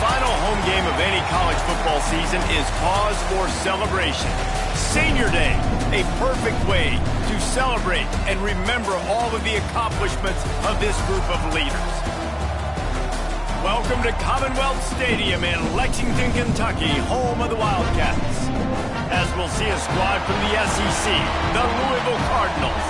final home game of any college football season is cause for celebration. Senior Day, a perfect way to celebrate and remember all of the accomplishments of this group of leaders. Welcome to Commonwealth Stadium in Lexington, Kentucky, home of the Wildcats. As we'll see a squad from the SEC, the Louisville Cardinals,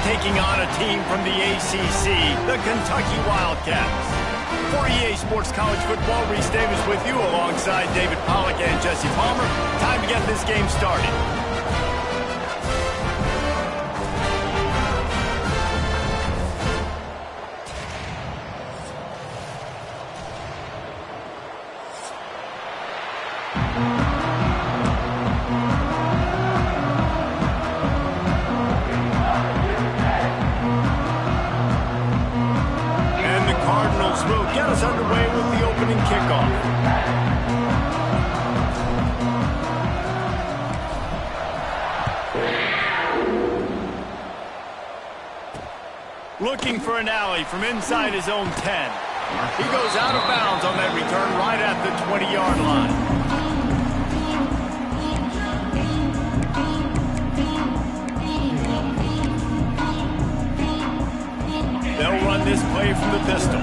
taking on a team from the ACC, the Kentucky Wildcats. For EA Sports College Football, Reese Davis with you alongside David Pollack and Jesse Palmer. Time to get this game started. Will get us underway with the opening kickoff. Looking for an alley from inside his own 10. He goes out of bounds on that return right at the 20-yard line. They'll run this play from the pistol.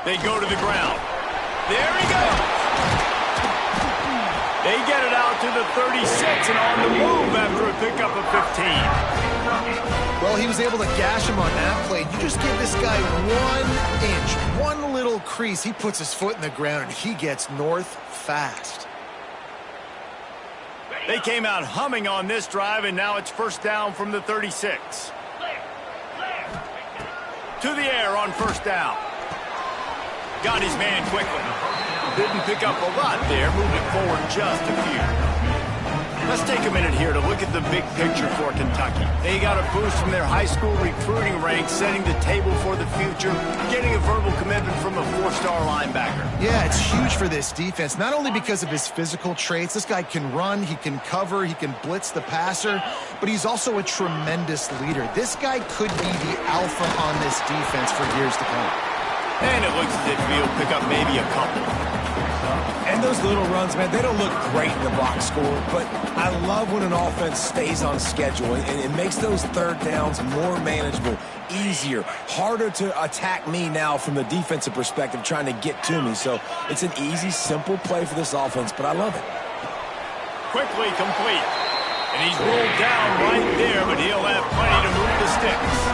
They go to the ground. There he goes. They get it out to the 36 and on the move after a pickup of 15. Well, he was able to gash him on that play. You just give this guy 1 inch, one little crease. He puts his foot in the ground and he gets north fast. They came out humming on this drive, and now it's first down from the 36. To the air on first down. Got his man quickly. Didn't pick up a lot there, moving forward just a few. Let's take a minute here to look at the big picture for Kentucky. They got a boost from their high school recruiting ranks, setting the table for the future, getting a verbal commitment from a 4-star linebacker. Yeah, it's huge for this defense, not only because of his physical traits. This guy can run, he can cover, he can blitz the passer, but he's also a tremendous leader. This guy could be the alpha on this defense for years to come. And it looks as if he'll pick up maybe a couple. And those little runs, man, they don't look great in the box score, but I love when an offense stays on schedule, and it makes those third downs more manageable, easier, harder to attack me now from the defensive perspective trying to get to me. So it's an easy, simple play for this offense, but I love it. Quickly complete. And he's rolled down right there, but he'll have plenty to move the sticks.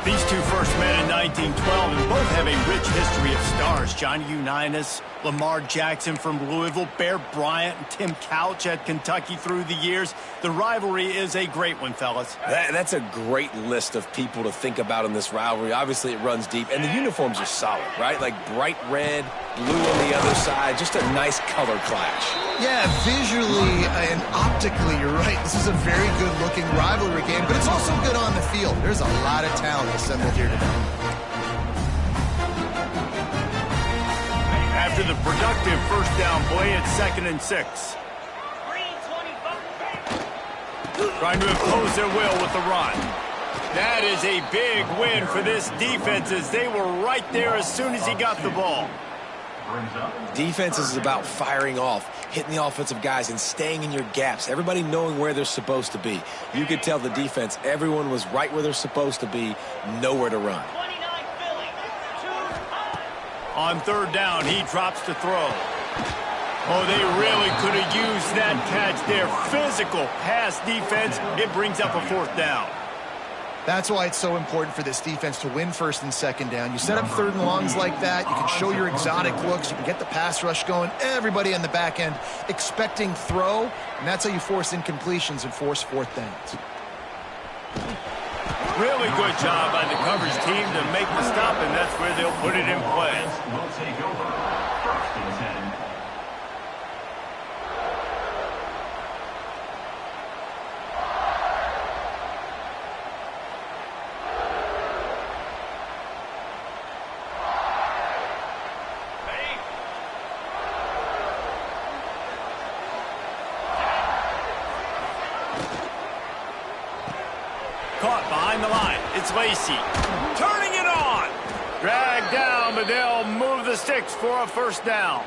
These two first men in 1912, and both have a rich history of stars. Johnny Unitas, Lamar Jackson from Louisville, Bear Bryant, and Tim Couch at Kentucky through the years. The rivalry is a great one, fellas. That's a great list of people to think about in this rivalry. Obviously, it runs deep, and the uniforms are solid, right? Like bright red, blue on the other side, just a nice color clash. Yeah, visually and optically, you're right. This is a very good-looking rivalry game, but it's also good on the field. There's a lot of talent assembled here today. After the productive first down play, it's 2nd and 6. Trying to impose their will with the run. That is a big win for this defense, as they were right there as soon as he got the ball. Defense is about firing off, hitting the offensive guys, and staying in your gaps. Everybody knowing where they're supposed to be. You could tell the defense, everyone was right where they're supposed to be, nowhere to run. On third down, he drops to throw. Oh, they really could have used that catch there. Physical pass defense. It brings up a 4th down. That's why it's so important for this defense to win 1st and 2nd down. You set up 3rd and longs like that. You can show your exotic looks. You can get the pass rush going. Everybody on the back end expecting throw, and that's how you force incompletions and force 4th downs. Really good job by the coverage team to make the stop, and that's where they'll put it in play. We'll take over 1st and 10. Caught behind the line. It's it's Lacey. Turning it on. Dragged down, but they'll move the sticks for a first down.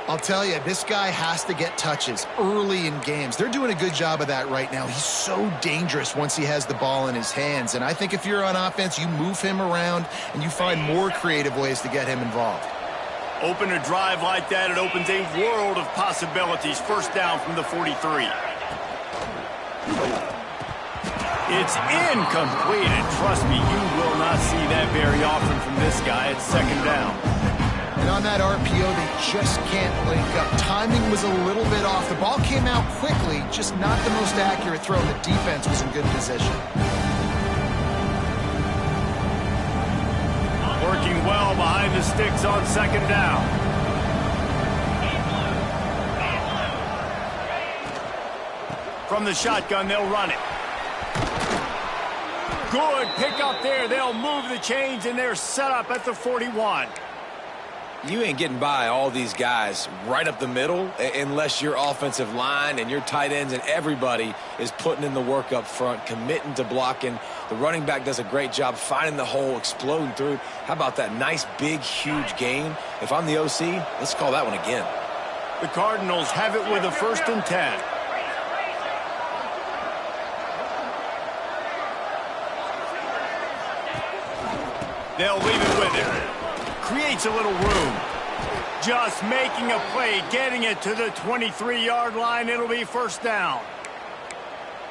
I'll tell you, this guy has to get touches early in games. They're doing a good job of that right now. He's so dangerous once he has the ball in his hands. And I think if you're on offense, you move him around and you find more creative ways to get him involved. Open a drive like that, it opens a world of possibilities. First down from the 43. It's incomplete, and trust me, you will not see that very often from this guy. It's second down. And on that RPO, they just can't link up. Timing was a little bit off. The ball came out quickly, just not the most accurate throw. The defense was in good position. Working well behind the sticks on second down. From the shotgun, they'll run it. Good pick up there. They'll move the chains, and they're set up at the 41. You ain't getting by all these guys right up the middle unless your offensive line and your tight ends and everybody is putting in the work up front, committing to blocking. The running back does a great job finding the hole, exploding through. How about that nice, big, huge gain? If I'm the OC, let's call that one again. The Cardinals have it with a 1st and 10. They'll leave it with him. Creates a little room. Just making a play, getting it to the 23-yard line. It'll be first down.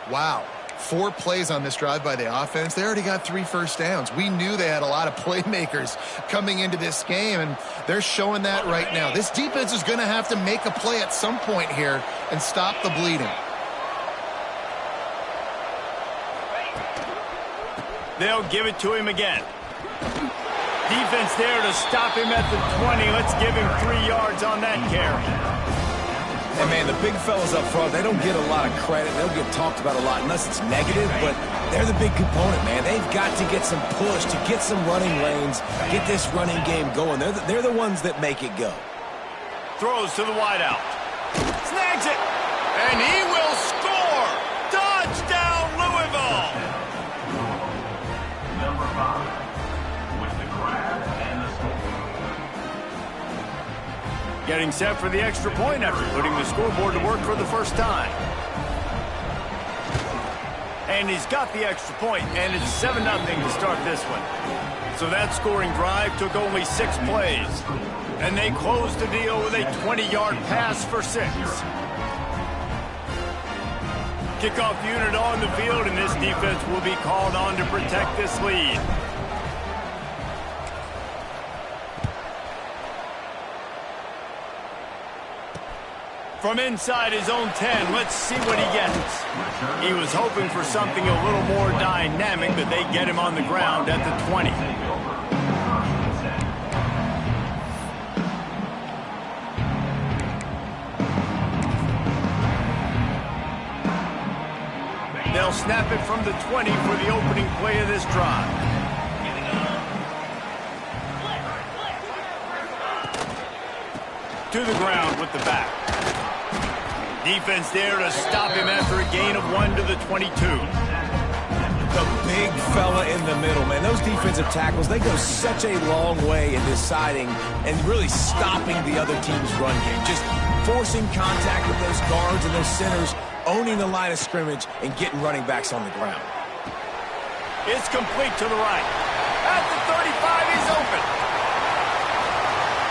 Wow. 4 plays on this drive by the offense. They already got 3 first downs. We knew they had a lot of playmakers coming into this game, and they're showing that right now. This defense is going to have to make a play at some point here and stop the bleeding. They'll give it to him again. Defense there to stop him at the 20. Let's give him 3 yards on that carry. And, man, the big fellas up front, they don't get a lot of credit. They'll get talked about a lot unless it's negative, but they're the big component, man. They've got to get some push, to get some running lanes, get this running game going. They're the ones that make it go. Throws to the wideout. Snags it. And he will score. Touchdown, Louisville. Number 5. Getting set for the extra point after putting the scoreboard to work for the first time. And he's got the extra point, and it's 7-0 to start this one. So that scoring drive took only 6 plays. And they closed the deal with a 20-yard pass for 6. Kickoff unit on the field, and this defense will be called on to protect this lead. From inside his own 10, let's see what he gets. He was hoping for something a little more dynamic, but they get him on the ground at the 20. They'll snap it from the 20 for the opening play of this drive. To the ground with the back. Defense there to stop him after a gain of 1 to the 22. The big fella in the middle, man. Those defensive tackles, they go such a long way in deciding and really stopping the other team's run game. Just forcing contact with those guards and those centers, owning the line of scrimmage, and getting running backs on the ground. It's complete to the right. At the 35, he's open.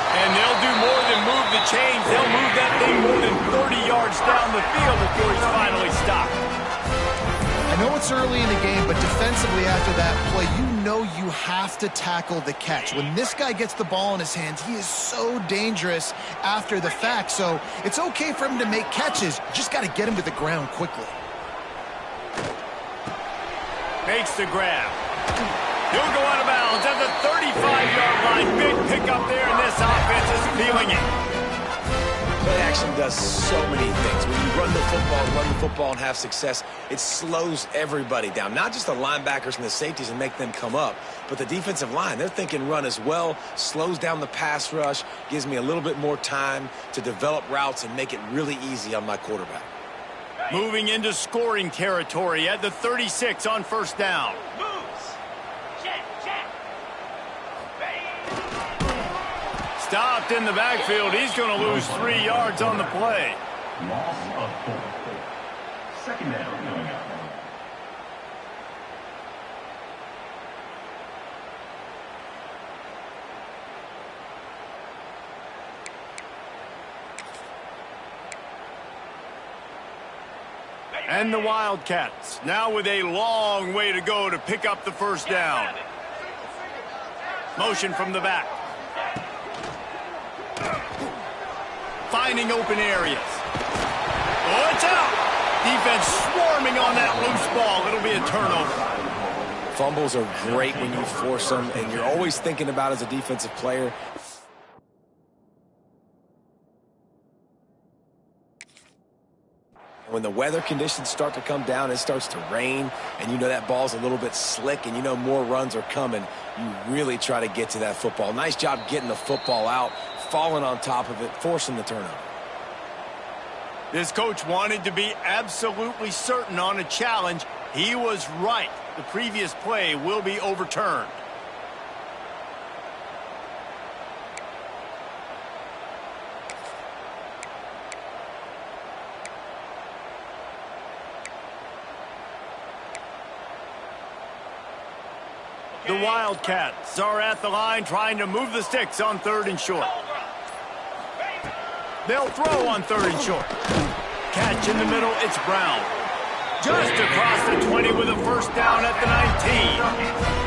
And they'll do more than move the chains. They'll move that thing more than 30 yards down the field before he's finally stopped. I know it's early in the game, but defensively after that play, you know you have to tackle the catch. When this guy gets the ball in his hands, he is so dangerous after the fact. So it's okay for him to make catches. You just got to get him to the ground quickly. Makes the grab. He'll go out of bounds at the 35-yard line. Big pickup there, and this offense is feeling it. Play action does so many things. When you run the football and have success, it slows everybody down. Not just the linebackers and the safeties and make them come up, but the defensive line. They're thinking run as well, slows down the pass rush, gives me a little bit more time to develop routes and make it really easy on my quarterback. Moving into scoring territory at the 36 on first down. stopped in the backfield. He's going to lose 3 yards on the play. Loss of 4. Second down coming up. And the Wildcats now with a long way to go to pick up the first down. Motion from the back. Finding open areas. Oh, it's out. Defense swarming on that loose ball. It'll be a turnover. Fumbles are great when you force them, and you're always thinking about as a defensive player. When the weather conditions start to come down, it starts to rain, and you know that ball's a little bit slick, and you know more runs are coming. You really try to get to that football. Nice job getting the football out, falling on top of it, forcing the turnover. This coach wanted to be absolutely certain on a challenge. He was right. The previous play will be overturned. The Wildcats are at the line trying to move the sticks on 3rd and short. They'll throw on 3rd and short. Catch in the middle, it's Brown. Just across the 20 with a first down at the 19.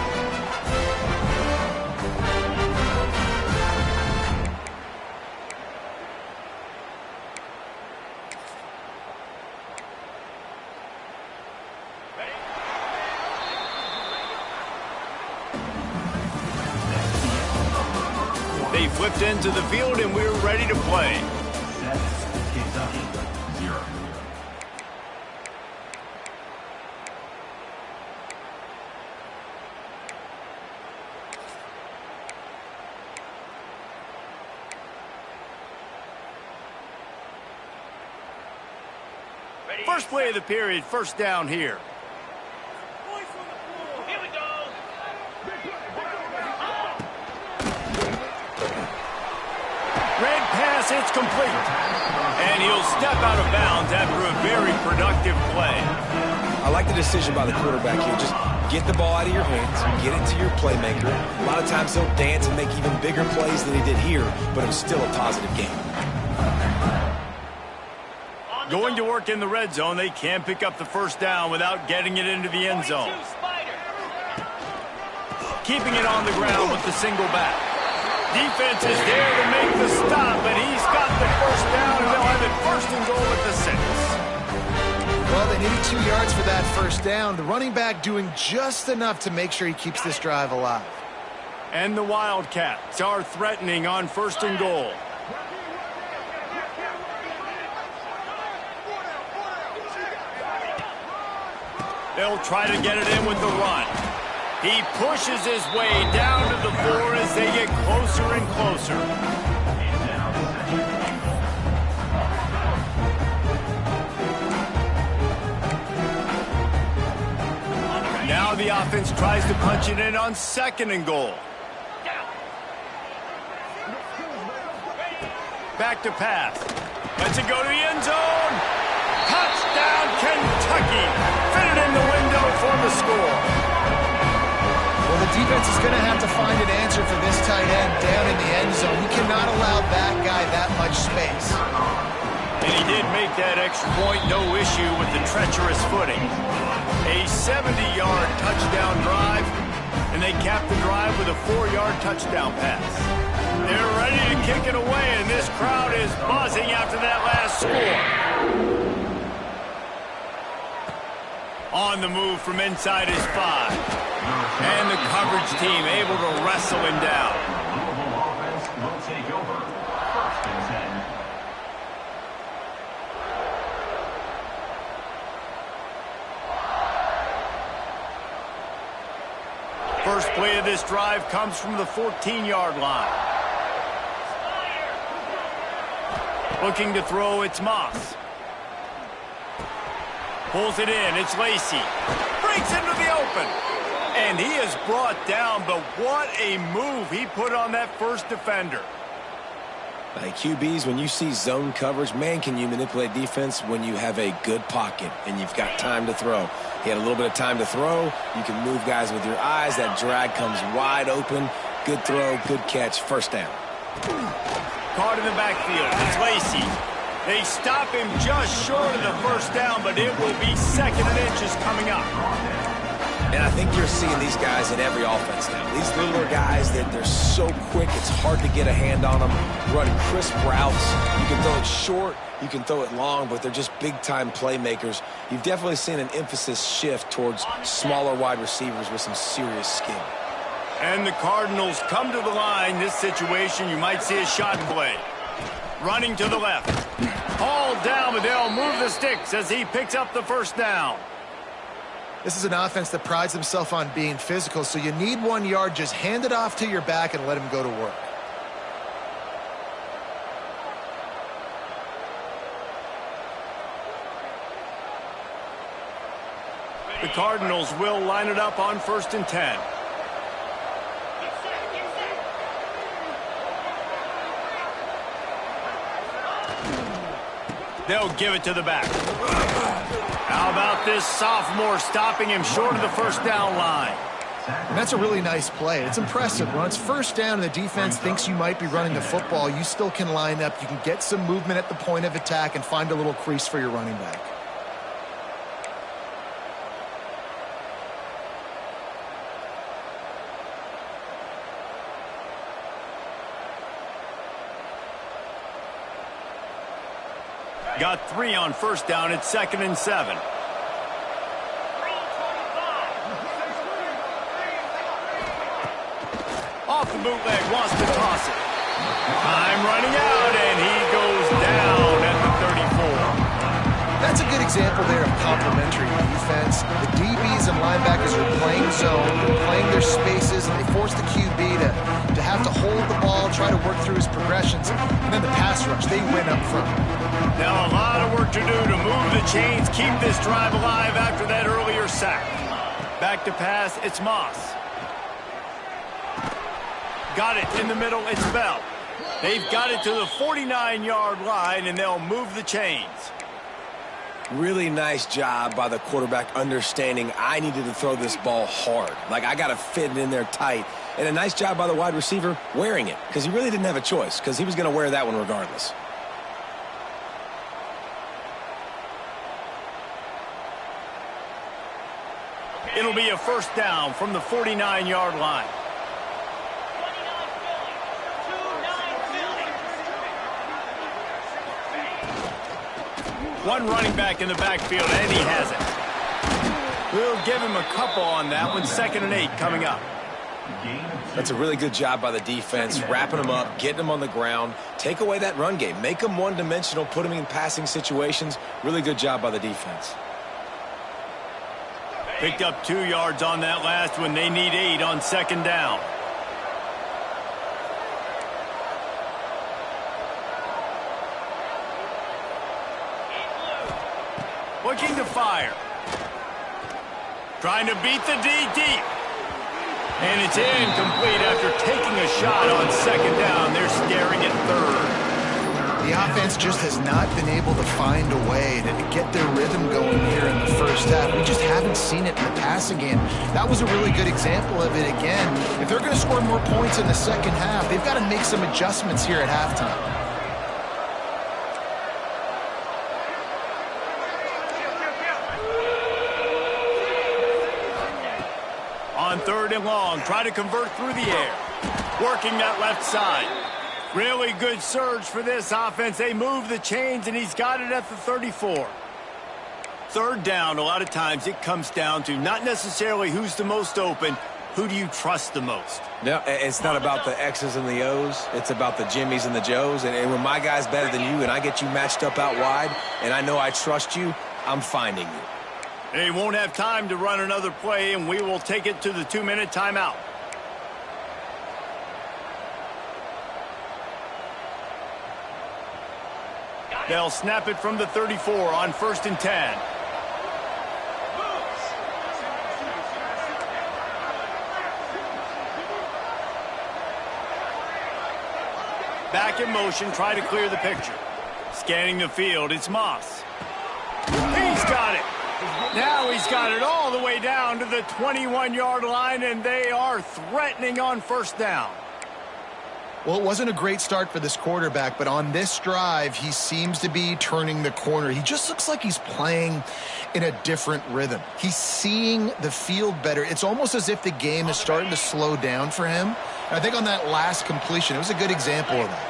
They flipped into the field, and we're ready to play. Kentucky 0. First play of the period, first down here. Red pass, it's complete. And he'll step out of bounds after a very productive play. I like the decision by the quarterback here. Just get the ball out of your hands, get it to your playmaker. A lot of times he'll dance and make even bigger plays than he did here, but it was still a positive game. Going to work in the red zone, they can't pick up the first down without getting it into the end zone. Keeping it on the ground with the single back. Defense is there to make the stop, but he's got the first down, and they'll have it 1st and goal at the 6. Well, they needed 2 yards for that first down. The running back doing just enough to make sure he keeps this drive alive. And the Wildcats are threatening on 1st and goal. They'll try to get it in with the run. He pushes his way down to the 4 as they get closer and closer. Now the offense tries to punch it in on 2nd and goal. Back to pass. Lets it go to the end zone. Touchdown, Kentucky. Fit it in the window for the score. Well, the defense is going to have to find an answer for this tight end down in the end zone. He cannot allow that guy that much space. And he did make that extra point, no issue with the treacherous footing. A 70-yard touchdown drive, and they capped the drive with a 4-yard touchdown pass. They're ready to kick it away, and this crowd is buzzing after that last score. On the move from inside his 5. And the coverage team able to wrestle him down. Louisville offense will take over 1st and 10. First play of this drive comes from the 14-yard line. Looking to throw, it's Moss. Pulls it in, it's Lacey. Breaks into the open. And he is brought down, but what a move he put on that first defender. Like QBs, when you see zone coverage, man, can you manipulate defense when you have a good pocket and you've got time to throw. He had a little bit of time to throw. You can move guys with your eyes. That drag comes wide open. Good throw, good catch, first down. Caught in the backfield. It's Lacey. They stop him just short of the first down, but it will be 2nd and inches coming up. And I think you're seeing these guys in every offense now. These littler guys, they're so quick, it's hard to get a hand on them. Run crisp routes. You can throw it short, you can throw it long, but they're just big-time playmakers. You've definitely seen an emphasis shift towards smaller wide receivers with some serious skill. And the Cardinals come to the line. This situation, you might see a shot play. Running to the left. Hauled down, but they'll move the sticks as he picks up the first down. This is an offense that prides himself on being physical, so you need 1 yard. Just hand it off to your back and let him go to work. The Cardinals will line it up on 1st and 10. They'll give it to the back. How about this sophomore stopping him short of the first down line? And that's a really nice play. It's impressive. When it's first down and the defense thinks you might be running the football, you still can line up. You can get some movement at the point of attack and find a little crease for your running back. Got 3 on first down. It's 2nd and 7. Off the bootleg, wants to toss it. Time running out, and he goes down at the 34. That's a good example there of complementary defense. The DBs and linebackers are playing zone, they're playing their spaces, and they force the QB to have to hold the ball, try to work through his progressions, and then the pass rush, they win up front. Now a lot of work to do to move the chains, keep this drive alive after that earlier sack. Back to pass, it's Moss. Got it in the middle, it's Bell. They've got it to the 49-yard line, and they'll move the chains. Really nice job by the quarterback understanding I needed to throw this ball hard. Like, I got to fit it in there tight. And a nice job by the wide receiver wearing it, because he really didn't have a choice, because he was going to wear that one regardless. It'll be a first down from the 49-yard line. One running back in the backfield, and he has it. We'll give him a couple on that one. 2nd and 8 coming up. That's a really good job by the defense, wrapping them up, getting them on the ground. Take away that run game. Make them one-dimensional, put them in passing situations. Really good job by the defense. Picked up 2 yards on that last one. They need 8 on 2nd down. Looking to fire. Trying to beat the D deep. And it's incomplete after taking a shot on 2nd down. They're staring at 3rd. The offense just has not been able to find a way to get their rhythm going here in the first half. We just haven't seen it in the passing game. That was a really good example of it again. If they're going to score more points in the second half, they've got to make some adjustments here at halftime. On 3rd and long, try to convert through the air. Working that left side. Really good surge for this offense. They move the chains, and he's got it at the 34. 3rd down, a lot of times it comes down to not necessarily who's the most open, who do you trust the most? No, it's not about the X's and the O's. It's about the Jimmies and the Joes. And when my guy's better than you and I get you matched up out wide and I know I trust you, I'm finding you. They won't have time to run another play, and we will take it to the 2-minute timeout. They'll snap it from the 34 on 1st and 10. Back in motion, try to clear the picture. Scanning the field, it's Moss. He's got it. Now he's got it all the way down to the 21-yard line, and they are threatening on first down. Well, it wasn't a great start for this quarterback, but on this drive, he seems to be turning the corner. He just looks like he's playing in a different rhythm. He's seeing the field better. It's almost as if the game is starting to slow down for him. And I think on that last completion, it was a good example of that.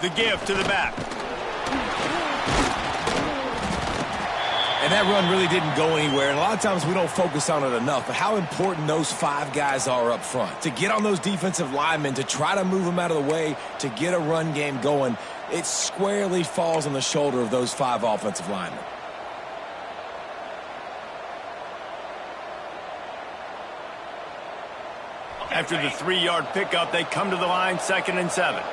The give to the back. And that run really didn't go anywhere, and a lot of times we don't focus on it enough, but how important those 5 guys are up front. To get on those defensive linemen, to try to move them out of the way, to get a run game going, it squarely falls on the shoulder of those 5 offensive linemen. After the 3-yard pickup, they come to the line, 2nd and 7.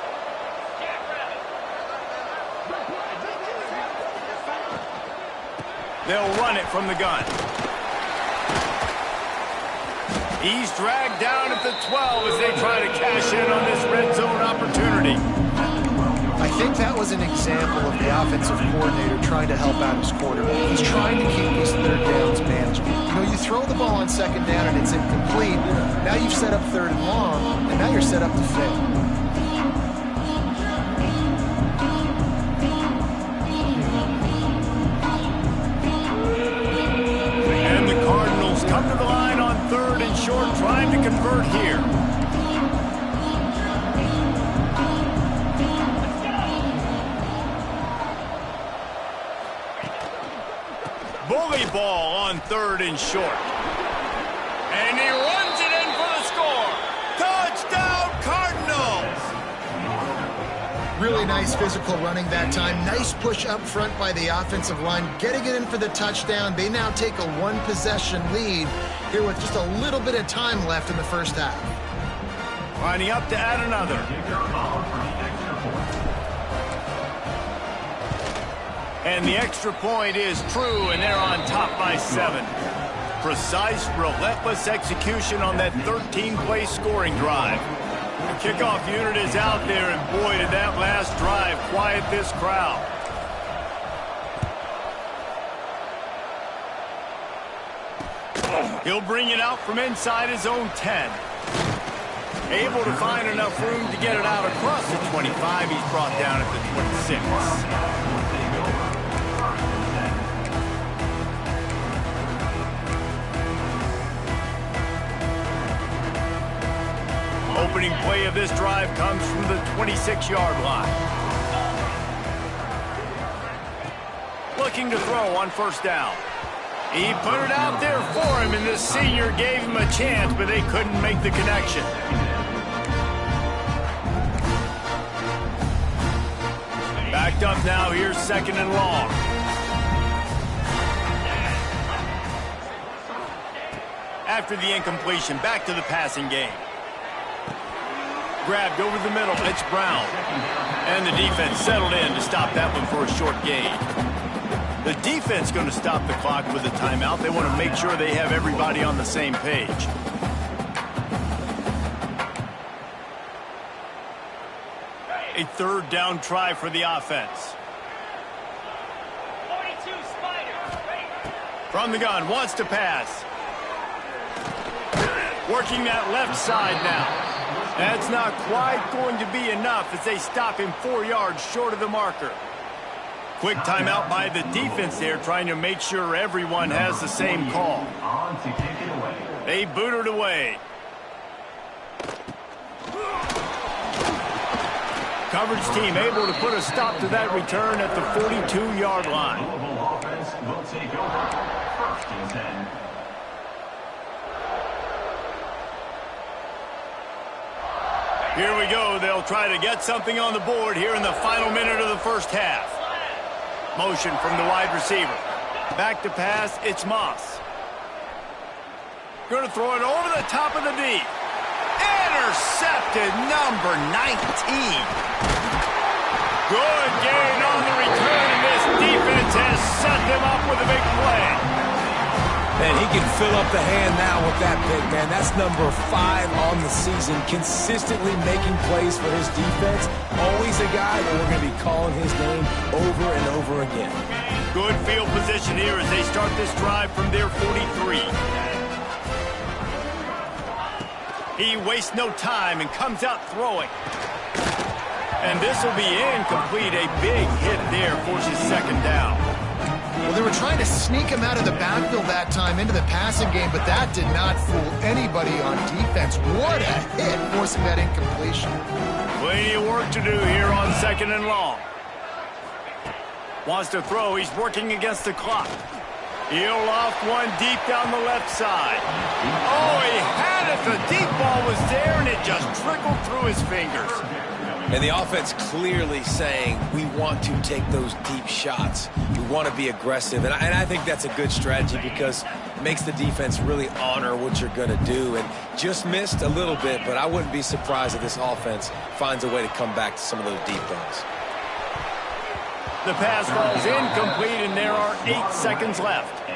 They'll run it from the gun. He's dragged down at the 12 as they try to cash in on this red zone opportunity. I think that was an example of the offensive coordinator trying to help out his quarterback. He's trying to keep these 3rd downs manageable. You know, you throw the ball on 2nd down and it's incomplete. Now you've set up 3rd and long, and now you're set up to fail. Come to the line on 3rd and short, trying to convert here. Bully ball on 3rd and short. And he runs it in for the score. Touchdown, Cardinals! Really nice physical running that time. Nice push up front by the offensive line, getting it in for the touchdown. They now take a 1-possession lead here with just a little bit of time left in the first half. Lining up to add another. And the extra point is true, and they're on top by 7. Precise, relentless execution on that 13-play scoring drive. The kickoff unit is out there, and boy, did that last drive quiet this crowd. He'll bring it out from inside his own 10. Able to find enough room to get it out across the 25. He's brought down at the 26. Opening play of this drive comes from the 26-yard line. Looking to throw on first down. He put it out there for him, and the senior gave him a chance, but they couldn't make the connection. Backed up now, here's 2nd and long. After the incompletion, back to the passing game. Grabbed over the middle, it's Brown. And the defense settled in to stop that one for a short gain. The defense going to stop the clock with a timeout. They want to make sure they have everybody on the same page. A 3rd down try for the offense. From the gun, wants to pass. Working that left side now. That's not quite going to be enough as they stop him 4 yards short of the marker. Quick timeout by the defense there, trying to make sure everyone has the same call. They boot it away. Coverage team able to put a stop to that return at the 42-yard line. Here we go. They'll try to get something on the board here in the final minute of the first half. Motion from the wide receiver. Back to pass, it's Moss. Going to throw it over the top of the deep. Intercepted, number 19. Good gain on the return, and this defense has set them up with a big play. And he can fill up the hand now with that pick, man. That's number 5 on the season, consistently making plays for his defense. Always a guy that we're going to be calling his name over and over again. Good field position here as they start this drive from their 43. He wastes no time and comes out throwing. And this will be incomplete. A big hit there forces second down. Well, they were trying to sneak him out of the backfield that time into the passing game, but that did not fool anybody on defense. What a hit, forcing that incompletion. Plenty of work to do here on second and long. Wants to throw. He's working against the clock. He'll loft one deep down the left side. Oh, he had it. The deep ball was there, and it just trickled through his fingers. And the offense clearly saying, we want to take those deep shots. We want to be aggressive. And I think that's a good strategy because it makes the defense really honor what you're going to do. And just missed a little bit, but I wouldn't be surprised if this offense finds a way to come back to some of those deep balls. The pass ball's incomplete, and there are 8 seconds left.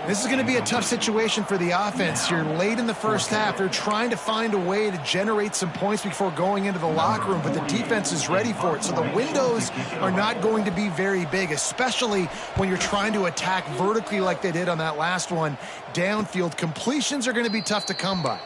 This is going to be a tough situation for the offense here. Late in the first half, they're trying to find a way to generate some points before going into the locker room, but the defense is ready for it. So the windows are not going to be very big, especially when you're trying to attack vertically like they did on that last one. Downfield completions are going to be tough to come by.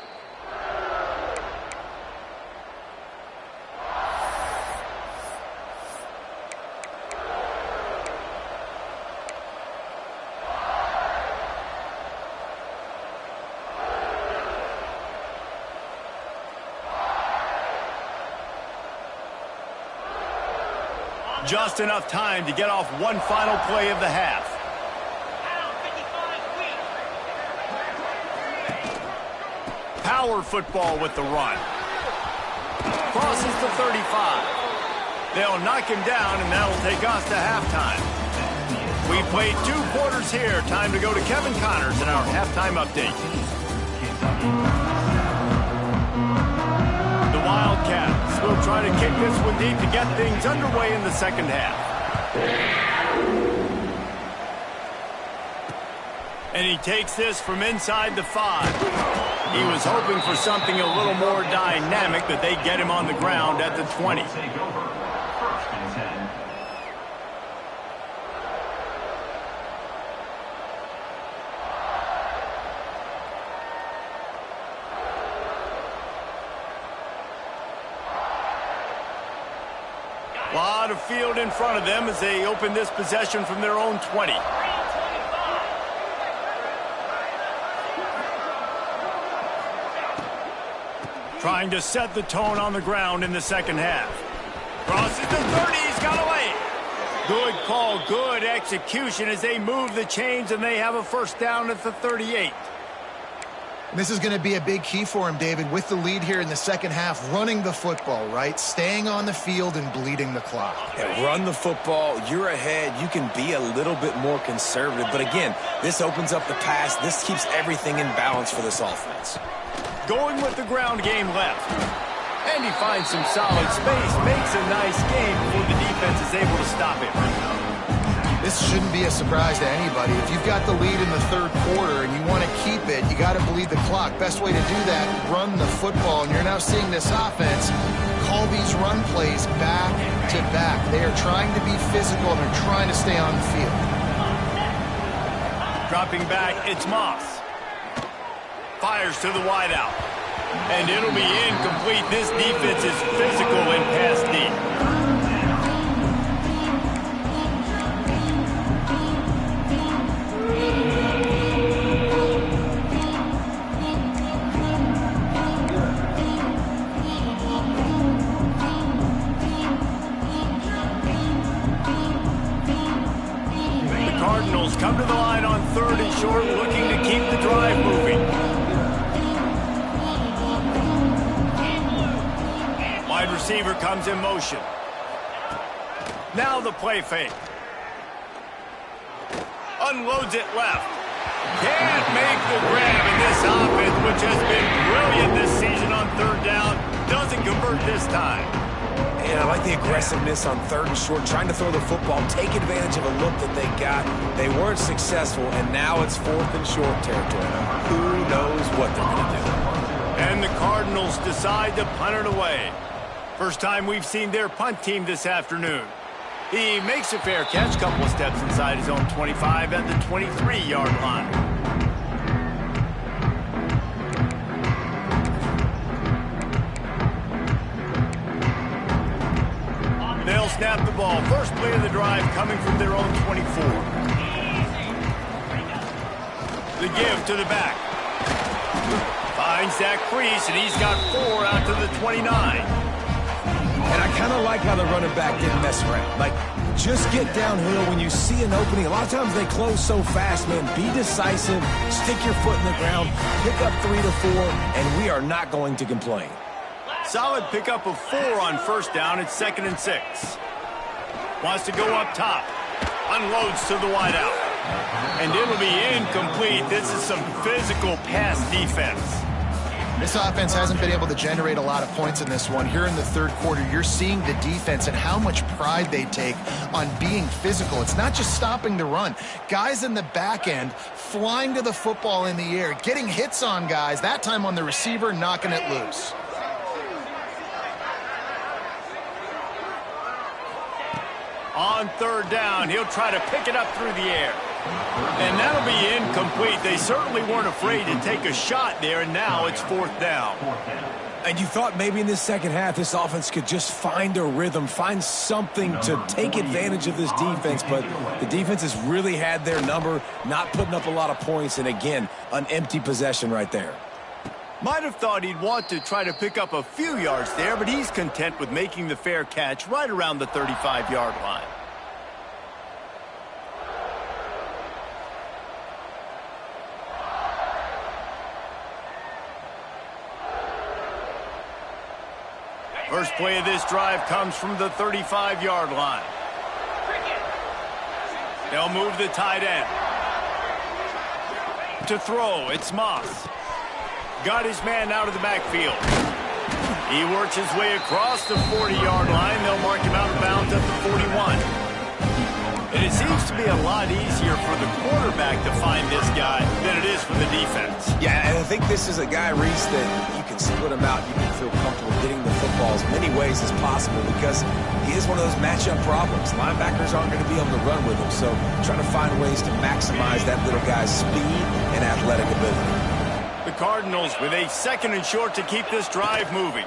Just enough time to get off one final play of the half. Power football with the run. Crosses the 35. They'll knock him down, and that'll take us to halftime. We played 2 quarters here. Time to go to Kevin Connors in our halftime update. The Wildcats will try to kick this one deep to get things underway in the second half. And he takes this from inside the 5. He was hoping for something a little more dynamic, but they get him on the ground at the 20. A lot of field in front of them as they open this possession from their own 20. Trying to set the tone on the ground in the second half. Crosses the 30, he's got away. Good call, good execution as they move the chains, and they have a first down at the 38. This is going to be a big key for him, David, with the lead here in the second half, running the football, right? Staying on the field and bleeding the clock. Yeah, run the football, you're ahead, you can be a little bit more conservative. But again, this opens up the pass. This keeps everything in balance for this offense. Going with the ground game left. And he finds some solid space, makes a nice game before the defense is able to stop him. This shouldn't be a surprise to anybody. If you've got the lead in the third quarter and you want to keep it, you got to bleed the clock. Best way to do that, run the football. And you're now seeing this offense call these run plays back to back. They are trying to be physical, and they're trying to stay on the field. Dropping back, it's Moss. Fires to the wideout. And it'll be incomplete. This defense is physical and pass deep. Come to the line on 3rd and short, looking to keep the drive moving. Wide receiver comes in motion. Now the play fake. Unloads it left. Can't make the grab, and this offense, which has been brilliant this season on 3rd down, doesn't convert this time. And I like the aggressiveness on 3rd and short, trying to throw the football, take advantage of a look that they got. They weren't successful, and now it's 4th and short territory. Who knows what they're going to do? And the Cardinals decide to punt it away. First time we've seen their punt team this afternoon. He makes a fair catch, couple of steps inside his own 25 at the 23-yard line. They'll snap the ball. First play of the drive coming from their own 24. The give to the back. Finds that crease, and he's got 4 out to the 29. And I kind of like how the running back didn't mess around. Like, just get downhill when you see an opening. A lot of times they close so fast, man. Be decisive, stick your foot in the ground, pick up 3 to 4, and we are not going to complain. Solid pickup of 4 on first down. It's 2nd and 6. Wants to go up top. Unloads to the wideout. And it'll be incomplete. This is some physical pass defense. This offense hasn't been able to generate a lot of points in this one. Here in the 3rd quarter, you're seeing the defense and how much pride they take on being physical. It's not just stopping the run. Guys in the back end flying to the football in the air, getting hits on guys, that time on the receiver, knocking it loose. On 3rd down, he'll try to pick it up through the air. And that'll be incomplete. They certainly weren't afraid to take a shot there, and now it's 4th down. And you thought maybe in this second half this offense could just find a rhythm, find something to take advantage of this defense, but the defense has really had their number, not putting up a lot of points, and again, an empty possession right there. Might have thought he'd want to try to pick up a few yards there, but he's content with making the fair catch right around the 35-yard line. First play of this drive comes from the 35-yard line. They'll move the tight end. To throw, it's Moss. Got his man out of the backfield. He works his way across the 40-yard line. They'll mark him out of bounds at the 41. And it seems to be a lot easier for the quarterback to find this guy than it is for the defense. Yeah, and I think this is a guy, Reese, that you can split him out. You can feel comfortable getting the football as many ways as possible because he is one of those matchup problems. Linebackers aren't going to be able to run with him, so trying to find ways to maximize that little guy's speed and athletic ability. The Cardinals with a 2nd and short to keep this drive moving.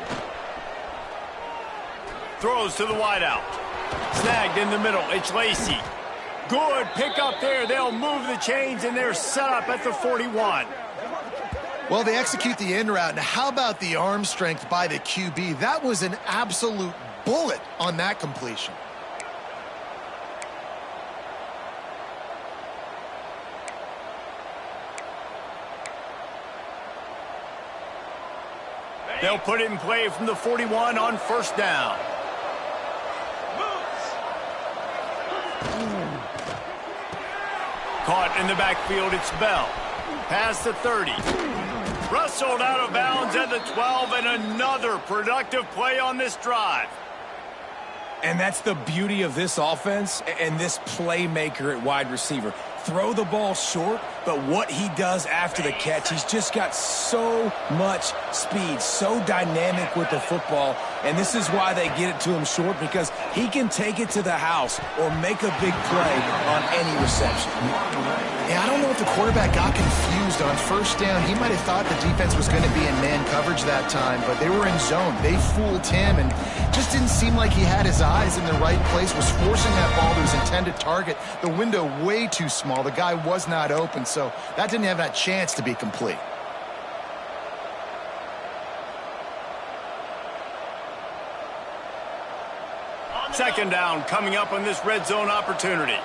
Throws to the wideout. Snagged in the middle. It's Lacy. Good pick up there. They'll move the chains, and they're set up at the 41. Well, they execute the in route. Now, how about the arm strength by the QB? That was an absolute bullet on that completion. They'll put it in play from the 41 on first down. Caught in the backfield, it's Bell. Past the 30. Rustled out of bounds at the 12, and another productive play on this drive. And that's the beauty of this offense and this playmaker at wide receiver. Throw the ball short, but what he does after the catch, he's just got so much speed, so dynamic with the football, and this is why they get it to him short, because he can take it to the house or make a big play on any reception. Yeah, I don't know if the quarterback got confused on first down. He might have thought the defense was going to be in man coverage that time, but they were in zone. They fooled him and just didn't seem like he had his eyes in the right place, was forcing that ball to his intended target. The window way too small. The guy was not open, so that didn't have that chance to be complete. Second down coming up on this red zone opportunity.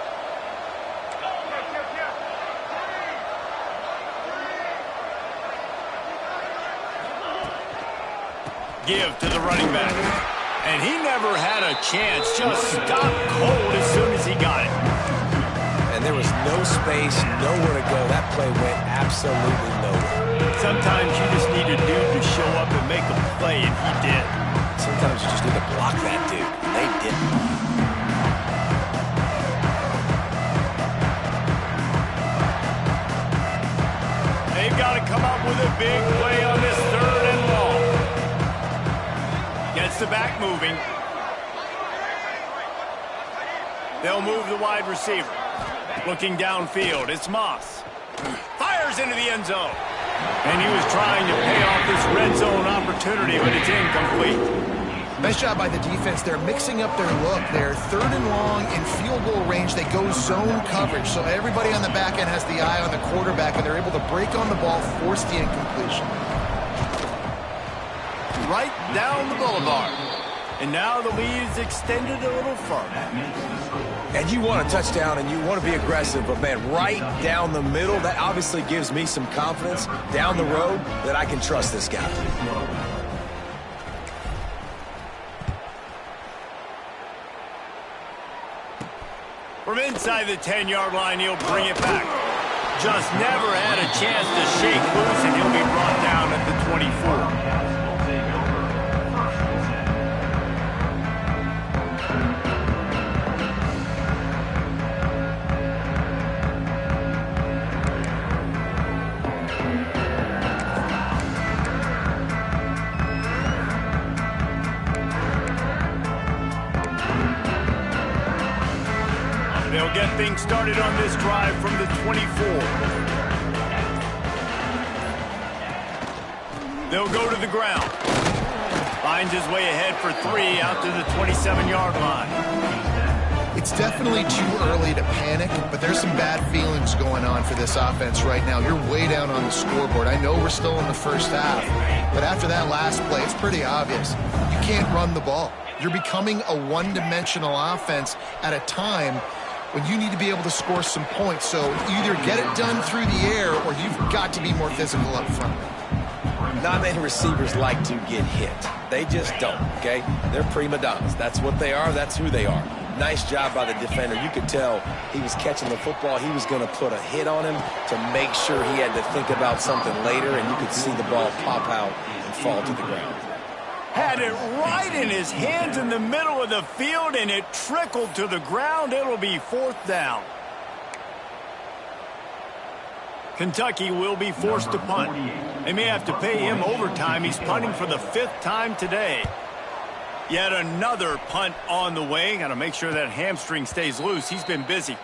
Give to the running back. And he never had a chance. Just stopped cold as soon as he got it. And there was no space, nowhere to go. That play went absolutely nowhere. Sometimes you just need a dude to show up and make a play, and he did. Some sometimes you just need to block that dude, and they didn't. They've got to come up with a big play on this 3rd and long. Gets the back moving. They'll move the wide receiver. Looking downfield, it's Moss. Fires into the end zone. And he was trying to pay off this red zone opportunity, but it's incomplete. Nice job by the defense. They're mixing up their look. They're 3rd and long in field goal range. They go zone coverage, so everybody on the back end has the eye on the quarterback, and they're able to break on the ball, force the incompletion. Right down the boulevard. And now the lead is extended a little further. And you want a touchdown and you want to be aggressive, but man, right down the middle, that obviously gives me some confidence down the road that I can trust this guy. From inside the 10-yard line, he'll bring it back. Just never had a chance to shake loose, and he'll be brought down at the 24. They'll get things started on this drive from the 24. They'll go to the ground. Finds his way ahead for 3 out to the 27-yard line. It's definitely too early to panic, but there's some bad feelings going on for this offense right now. You're way down on the scoreboard. I know we're still in the first half, but after that last play, it's pretty obvious. You can't run the ball. You're becoming a one-dimensional offense at a time when you need to be able to score some points. So either get it done through the air or you've got to be more physical up front. Not many receivers like to get hit. They just don't, okay? They're prima donnas. That's what they are. That's who they are. Nice job by the defender. You could tell he was catching the football. He was going to put a hit on him to make sure he had to think about something later, and you could see the ball pop out and fall to the ground. Had it right in his hands in the middle of the field, and it trickled to the ground. It'll be 4th down. Kentucky will be forced to punt. They may have to pay him overtime. He's punting for the 5th time today. Yet another punt on the way. Got to make sure that hamstring stays loose. He's been busy.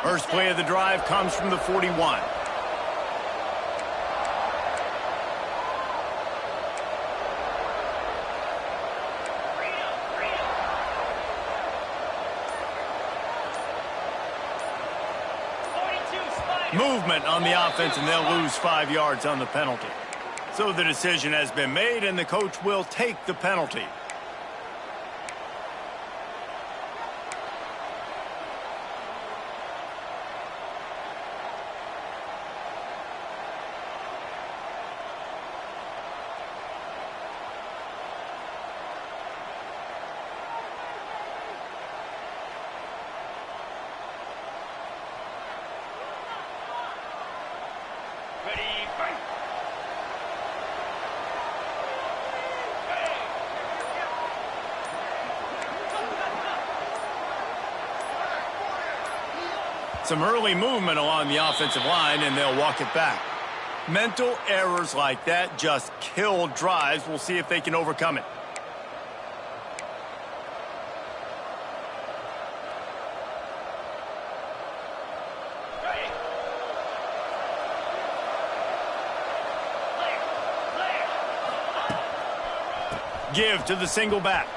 First play of the drive comes from the 41. Movement on the offense, and they'll lose 5 yards on the penalty. So the decision has been made, and the coach will take the penalty. Some early movement along the offensive line, and they'll walk it back. Mental errors like that just kill drives. We'll see if they can overcome it. Give to the single back.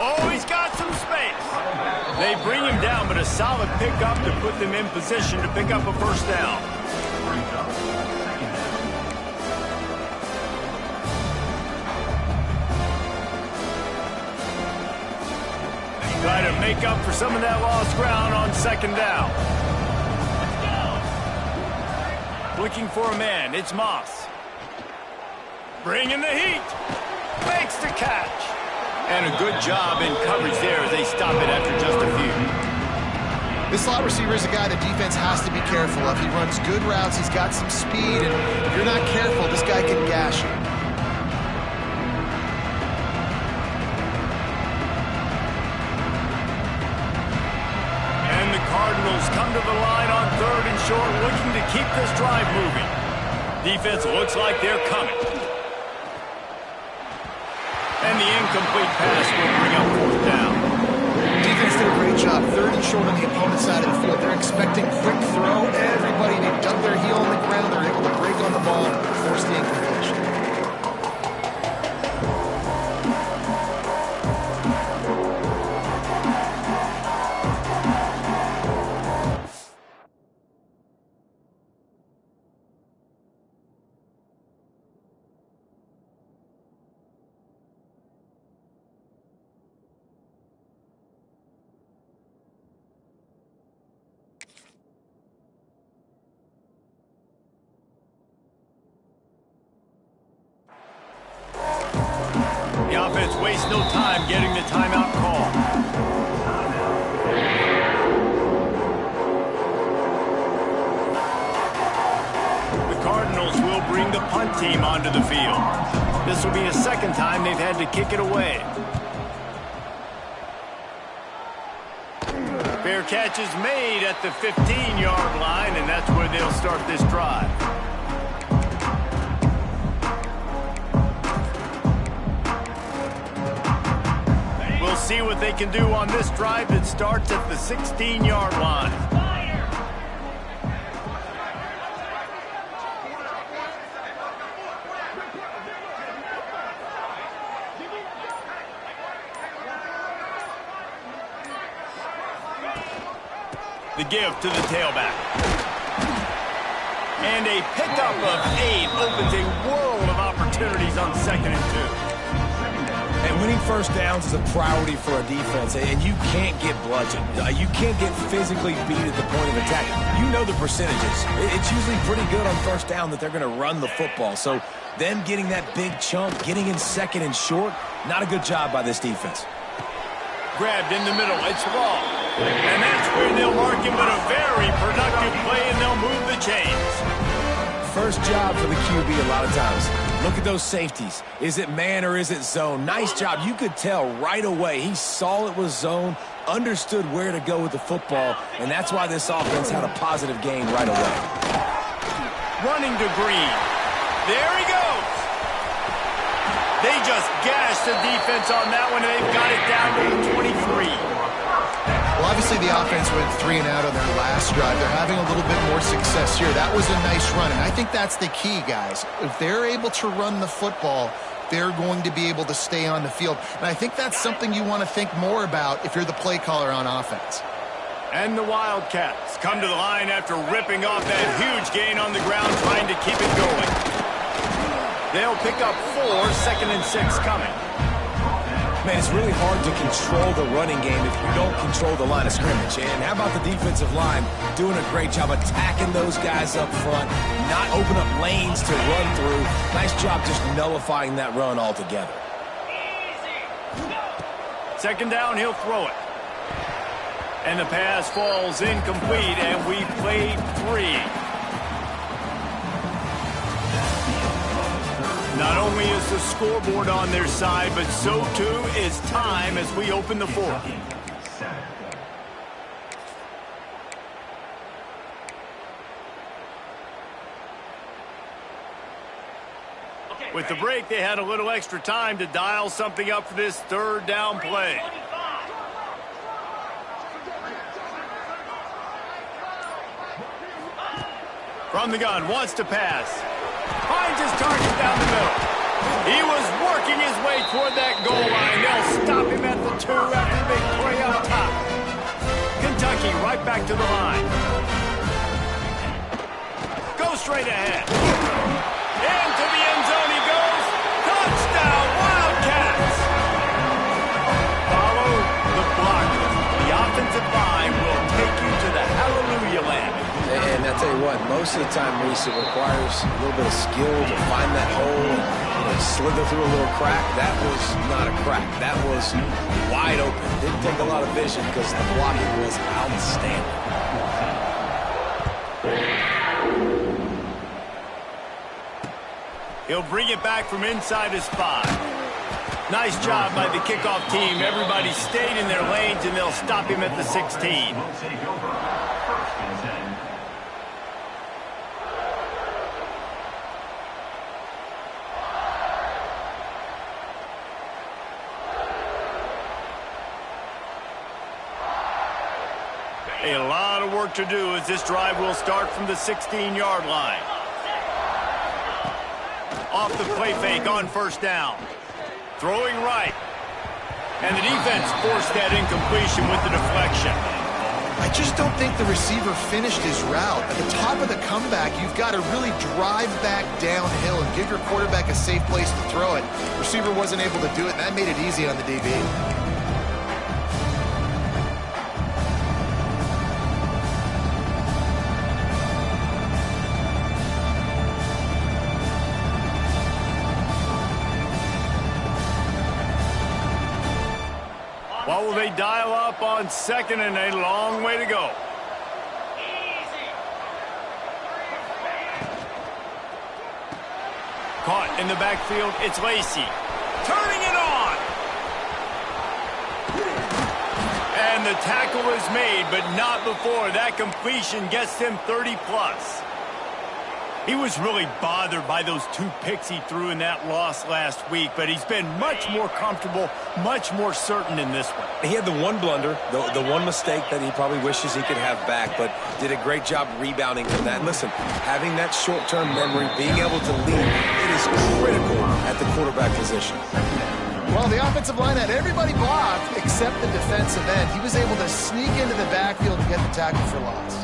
Oh, he's got some space. They bring him down, but a solid pickup to put them in position to pick up a first down. Try to make up for some of that lost ground on 2nd down. Looking for a man, it's Moss. Bringing the heat. Makes the catch. And a good job in coverage there as they stop it after just a few. This slot receiver is a guy the defense has to be careful of. He runs good routes. He's got some speed, and if you're not careful, this guy can gash you. And the Cardinals come to the line on 3rd and short, looking to keep this drive moving. Defense looks like they're coming. And the incomplete pass will bring up 4th down. Defense did a great job. 3rd and short on the opponent's side of the field. They're expecting quick throw. Everybody, they dug their heel on the ground. They're able to break on the ball and force the incompletion. The offense wastes no time getting the timeout call. The Cardinals will bring the punt team onto the field. This will be the 2nd time they've had to kick it away. Fair catch is made at the 15-yard line, and that's where they'll start this drive. See what they can do on this drive that starts at the 16-yard line. The give to the tailback. And a pickup of 8 opens a world of opportunities on 2nd and 2. And winning first downs is a priority for a defense, and you can't get bludgeoned. You can't get physically beat at the point of attack. You know the percentages. It's usually pretty good on first down that they're going to run the football. So them getting that big chunk, getting in 2nd and short, not a good job by this defense. Grabbed in the middle. It's Raw. And that's where they'll mark him, but a very productive play, and they'll move the chains. First job for the QB a lot of times. Look at those safeties. Is it man or is it zone? Nice job. You could tell right away. He saw it was zone, understood where to go with the football, and that's why this offense had a positive gain right away. Running to Green. There he goes. They just gashed the defense on that one, and they've got it down to the 23. Well, obviously the offense went 3 and out on their last drive. They're having a little bit more success here. That was a nice run, and I think that's the key, guys. If they're able to run the football, they're going to be able to stay on the field. And I think that's something you want to think more about if you're the play caller on offense. And the Wildcats come to the line after ripping off that huge gain on the ground, trying to keep it going. They'll pick up 4, 2nd and 6 coming. Man, it's really hard to control the running game if you don't control the line of scrimmage. And how about the defensive line doing a great job attacking those guys up front, not open up lanes to run through. Nice job just nullifying that run altogether. 2nd down, he'll throw it. And the pass falls incomplete, and we played 3. Not only is the scoreboard on their side, but so too is time as we open the 4th. With the break, they had a little extra time to dial something up for this 3rd down play. From the gun, wants to pass. Finds his target down the middle. He was working his way toward that goal line. They'll stop him at the 2 after the big play up top. Kentucky right back to the line. Go straight ahead. Into the end zone he goes. Touchdown, Wildcats! Follow the block. The offensive line will take you to the hallelujah land. And I tell you what, most of the time, Reese, it requires a little bit of skill to find that hole and Slither through a little crack. That was not a crack. That was wide open. Didn't take a lot of vision because the blocking was outstanding. He'll bring it back from inside his 5. Nice job by the kickoff team. Everybody stayed in their lanes, and they'll stop him at the 16. Will take over. First and 10. A lot of work to do as this drive will start from the 16-yard line. Off the play fake on first down. Throwing right. And the defense forced that incompletion with the deflection. I just don't think the receiver finished his route. At the top of the comeback, you've got to really drive back downhill and give your quarterback a safe place to throw it. Receiver wasn't able to do it, and that made it easy on the DB. What will they dial up on second, and a long way to go? Caught in the backfield, it's Lacey. Turning it on! And the tackle is made, but not before that completion gets him 30-plus. He was really bothered by those 2 picks he threw in that loss last week, but he's been much more comfortable, much more certain in this one. He had the one blunder, the one mistake that he probably wishes he could have back, but did a great job rebounding from that. Listen, having that short-term memory, being able to lead, it is critical at the quarterback position. Well, the offensive line had everybody blocked except the defensive end. He was able to sneak into the backfield and get the tackle for loss.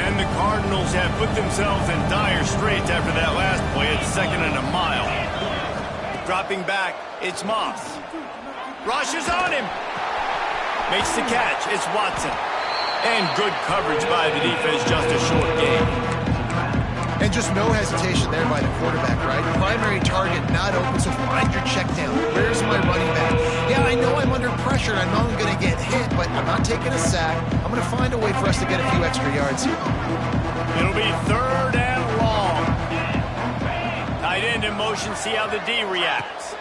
And the Cardinals have put themselves in dire straits after that last play at 2nd and a mile. Dropping back, it's Moss. Rushes on him. Makes the catch, it's Watson. And good coverage by the defense, just a short game. And just no hesitation there by the quarterback, right? Primary target not open, so find your check down. Where's my running back? Yeah, I know I'm under pressure, and I know I'm going to get hit, but I'm not taking a sack. I'm going to find a way for us to get a few extra yards here. It'll be 3rd and long. Tight end in motion, see how the D reacts.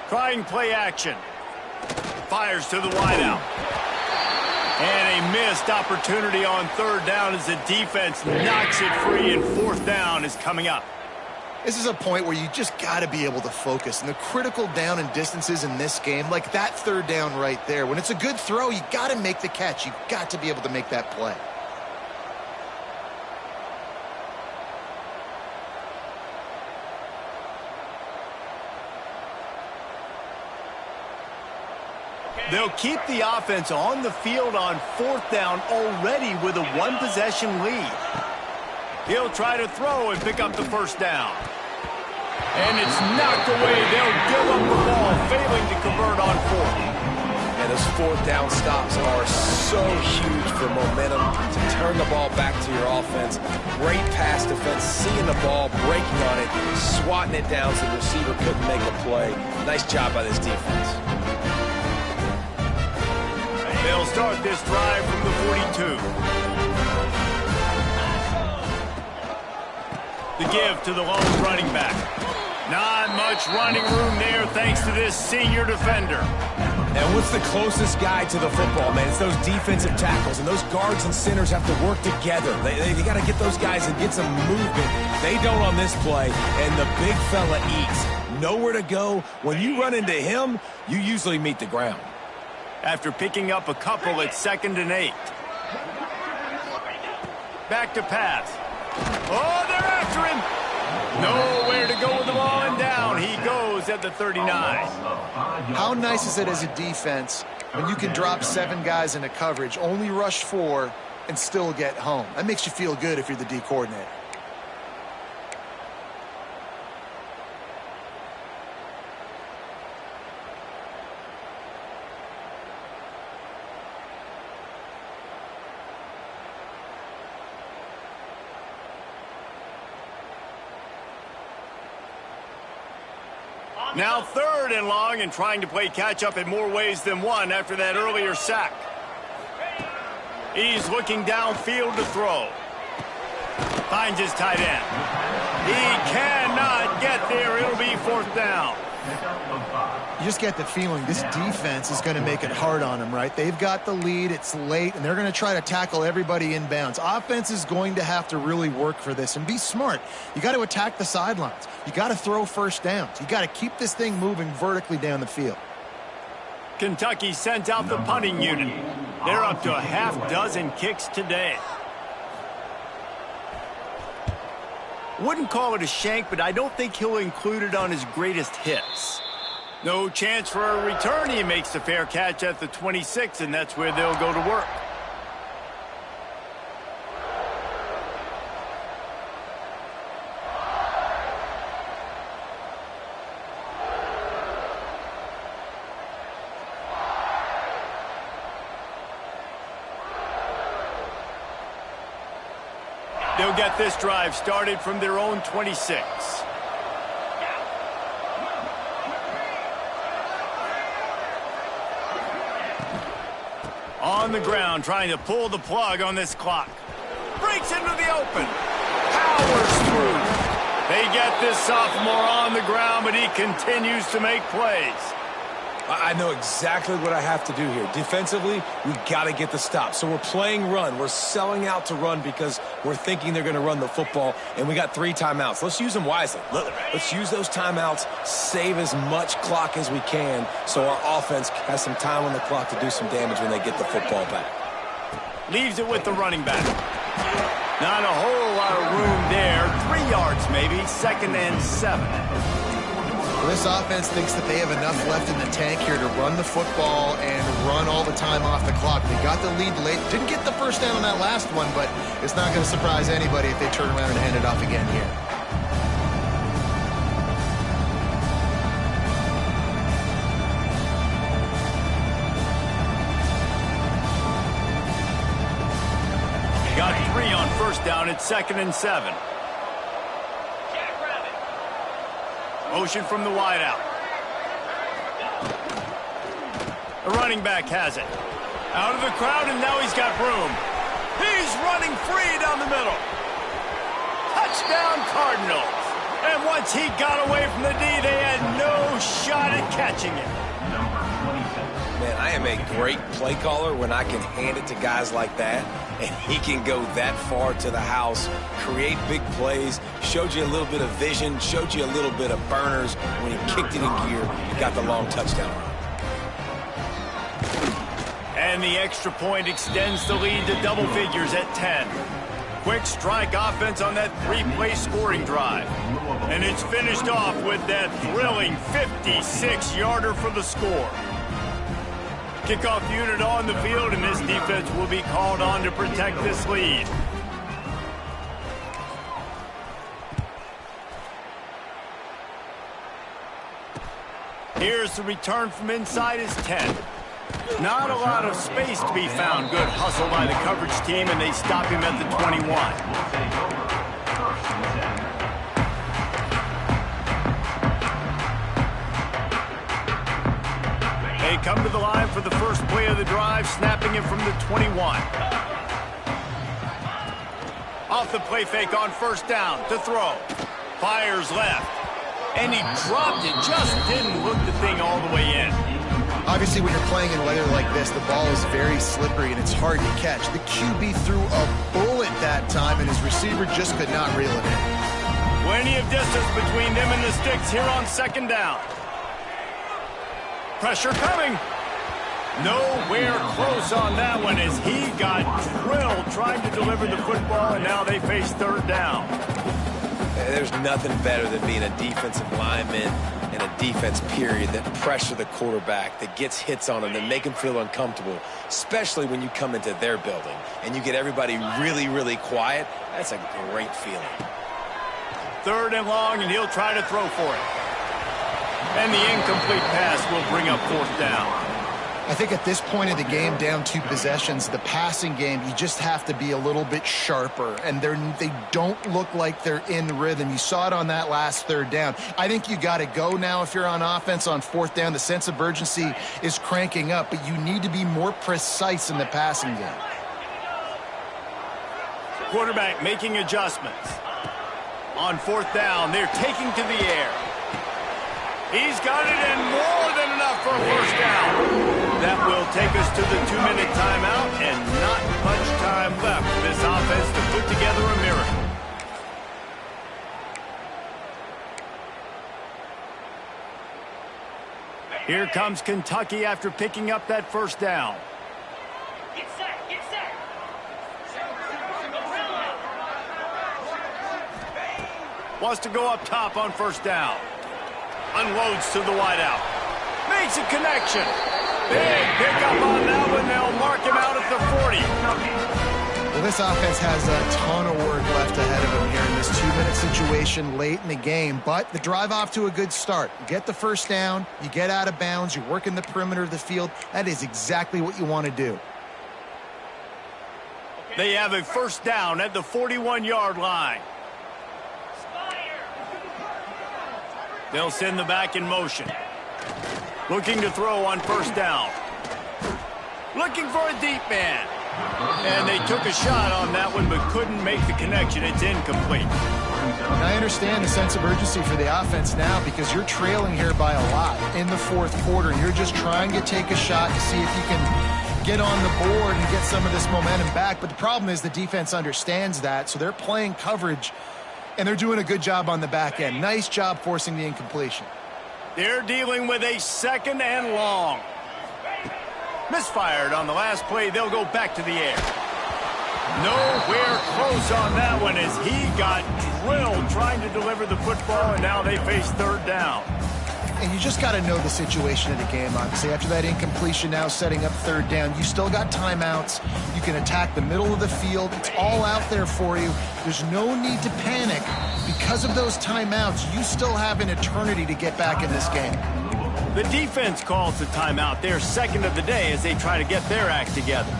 Trying play action. Fires to the wideout. And a missed opportunity on 3rd down as the defense knocks it free, and 4th down is coming up. This is a point where you just got to be able to focus. And the critical down and distances in this game, like that 3rd down right there, when it's a good throw, you got to make the catch. You got to be able to make that play. They'll keep the offense on the field on 4th down already with a 1-possession lead. He'll try to throw and pick up the 1st down. And it's knocked away. They'll give up the ball, failing to convert on 4th. And those 4th down stops are so huge for momentum to turn the ball back to your offense. Great pass defense, seeing the ball, breaking on it, swatting it down so the receiver couldn't make a play. Nice job by this defense. They'll start this drive from the 42. The give to the lone running back. Not much running room there thanks to this senior defender. And what's the closest guy to the football, man? It's those defensive tackles, and those guards and centers have to work together. They got to get those guys and get some movement. They don't on this play, and the big fella eats. Nowhere to go. When you run into him, you usually meet the ground. After picking up a couple at 2nd and 8. Back to pass. Oh, they're after him. Nowhere to go with the ball, and down he goes at the 39. How nice is it as a defense when you can drop 7 guys into coverage, only rush 4, and still get home? That makes you feel good if you're the D coordinator. Now 3rd and long, and trying to play catch-up in more ways than one after that earlier sack. He's looking downfield to throw. Finds his tight end. He cannot get there. It'll be 4th down. You just get the feeling this defense is going to make it hard on them, right? They've got the lead. It's late, and they're going to try to tackle everybody inbounds. Offense is going to have to really work for this and be smart. You got to attack the sidelines. You got to throw first downs. You got to keep this thing moving vertically down the field. Kentucky sends out the punting unit. They're up to a half-dozen kicks today. Wouldn't call it a shank, but I don't think he'll include it on his greatest hits. No chance for a return. He makes the fair catch at the 26, and that's where they'll go to work. They'll get this drive started from their own 26. On the ground, trying to pull the plug on this clock. Breaks into the open. Powers through. They get this sophomore on the ground, but he continues to make plays. I know exactly what I have to do here. Defensively, we got to get the stop. So we're playing run. We're selling out to run because we're thinking they're going to run the football, and we got 3 timeouts. Let's use them wisely. Let's use those timeouts, save as much clock as we can so our offense has some time on the clock to do some damage when they get the football back. Leaves it with the running back. Not a whole lot of room there. 3 yards maybe, 2nd and 7. Well, this offense thinks that they have enough left in the tank here to run the football and run all the time off the clock. They got the lead late. Didn't get the first down on that last one, but it's not going to surprise anybody if they turn around and hand it off again here. Got 3 on first down. It's 2nd and 7. Motion from the wideout. The running back has it. Out of the crowd, and now he's got room. He's running free down the middle. Touchdown, Cardinals. And once he got away from the D, they had no shot at catching it. Man, I am a great play caller when I can hand it to guys like that, and he can go that far to the house, create big plays, showed you a little bit of vision, showed you a little bit of burners. When he kicked it in gear, he got the long touchdown run. And the extra point extends the lead to double figures at 10. Quick strike offense on that 3-play scoring drive. And it's finished off with that thrilling 56-yarder for the score. Kickoff unit on the field, and this defense will be called on to protect this lead. Here's the return from inside his 10. Not a lot of space to be found. Good hustle by the coverage team, and they stop him at the 21. They come to the line for the first play of the drive, snapping it from the 21. Off the play fake on first down to throw. Fires left. And he dropped it. Just didn't look the thing all the way in. Obviously, when you're playing in weather like this, the ball is very slippery and it's hard to catch. The QB threw a bullet that time, and his receiver just could not reel it in. Plenty of distance between them and the sticks here on second down. Pressure coming. Nowhere close on that one as he got drilled trying to deliver the football, and now they face third down. There's nothing better than being a defensive lineman and a defense period that pressure the quarterback, that gets hits on him, that make him feel uncomfortable, especially when you come into their building and you get everybody really, really quiet. That's a great feeling. Third and long, and he'll try to throw for it. And the incomplete pass will bring up fourth down. I think at this point of the game, down 2 possessions, the passing game, you just have to be a little bit sharper. And they don't look like they're in rhythm. You saw it on that last 3rd down. I think you got to go now if you're on offense on 4th down. The sense of urgency is cranking up, but you need to be more precise in the passing game. Quarterback making adjustments. On 4th down, they're taking to the air. He's got it and more than enough for a 1st down. That will take us to the 2-minute timeout and not much time left for this offense to put together a miracle. Here comes Kentucky after picking up that 1st down. Get set, get set. Wants to go up top on 1st down. Unloads to the wideout. Makes a connection. Big pickup on that one. They'll mark him out at the 40. Well, this offense has a ton of work left ahead of them here in this 2-minute situation late in the game. But the drive off to a good start. You get the 1st down. You get out of bounds. You're working the perimeter of the field. That is exactly what you want to do. They have a 1st down at the 41-yard line. They'll send the back in motion. Looking to throw on 1st down. Looking for a deep man. And they took a shot on that one but couldn't make the connection. It's incomplete. And I understand the sense of urgency for the offense now because you're trailing here by a lot in the 4th quarter. You're just trying to take a shot to see if you can get on the board and get some of this momentum back. But the problem is the defense understands that, so they're playing coverage. And they're doing a good job on the back end. Nice job forcing the incompletion. They're dealing with a 2nd and long. Misfired on the last play. They'll go back to the air. Nowhere close on that one as he got drilled trying to deliver the football, and now they face 3rd down. And you just got to know the situation of the game, obviously. After that incompletion now setting up 3rd down, you still got timeouts. You can attack the middle of the field. It's all out there for you. There's no need to panic. Because of those timeouts, you still have an eternity to get back in this game. The defense calls the timeout. They're 2nd of the day as they try to get their act together.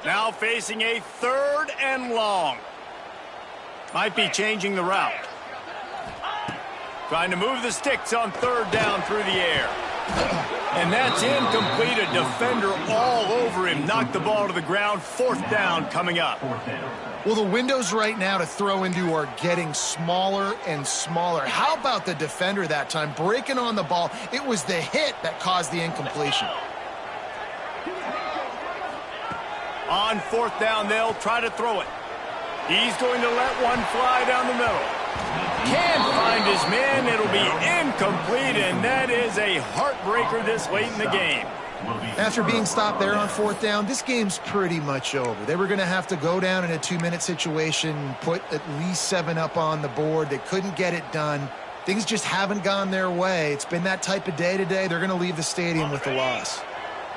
Now facing a 3rd and long. Might be changing the route. Trying to move the sticks on 3rd down through the air. And that's incomplete. A defender all over him. Knocked the ball to the ground. 4th down coming up. Well, the windows right now to throw into are getting smaller and smaller. How about the defender that time? Breaking on the ball. It was the hit that caused the incompletion. On 4th down, they'll try to throw it. He's going to let one fly down the middle. Can't find his man. It'll be incomplete, and that is a heartbreaker this late in the game. After being stopped there on 4th down, this game's pretty much over. They were going to have to go down in a 2-minute situation, put at least 7 up on the board. They couldn't get it done. Things just haven't gone their way. It's been that type of day today. They're going to leave the stadium with the loss.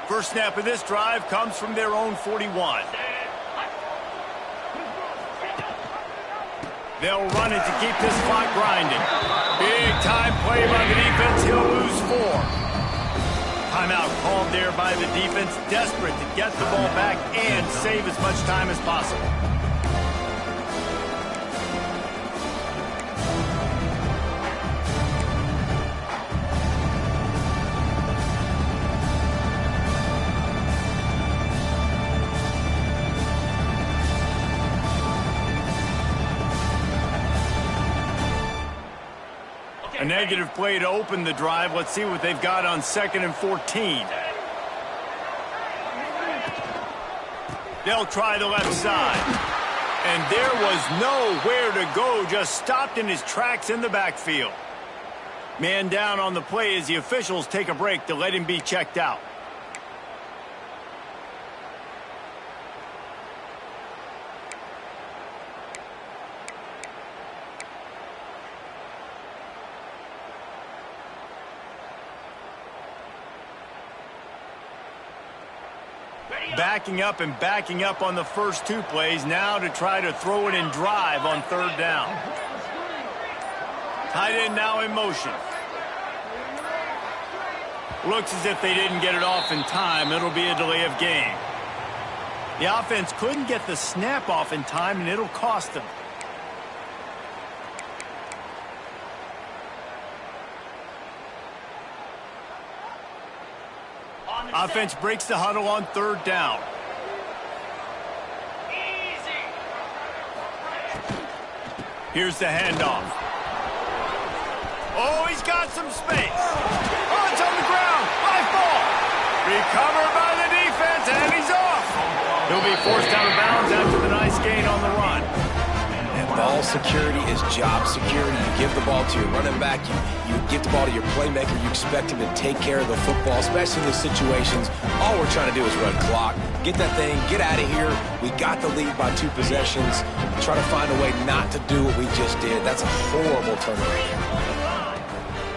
First snap of this drive comes from their own 41. They'll run it to keep this clock grinding. Big time play by the defense. He'll lose 4. Timeout called there by the defense, desperate to get the ball back and save as much time as possible. A negative play to open the drive. Let's see what they've got on 2nd and 14. They'll try the left side. And there was nowhere to go, just stopped in his tracks in the backfield. Man down on the play as the officials take a break to let him be checked out. Backing up and backing up on the first two plays, now to try to throw it and drive on third down. Tight end now in motion. Looks as if they didn't get it off in time. It'll be a delay of game. The offense couldn't get the snap off in time, and it'll cost them. Offense breaks the huddle on third down. Easy. Here's the handoff. Oh, he's got some space. Oh, it's on the ground. High fall. Recovered by the defense, and he's off. He'll be forced out of bounds after the nice gain on the run. And ball security is job security. You give the ball to your running back. You give the ball to your playmaker. You expect him to take care of the football, especially in those situations. All we're trying to do is run clock. Get that thing, get out of here. We got the lead by 2 possessions. Try to find a way not to do what we just did. That's a horrible turnover.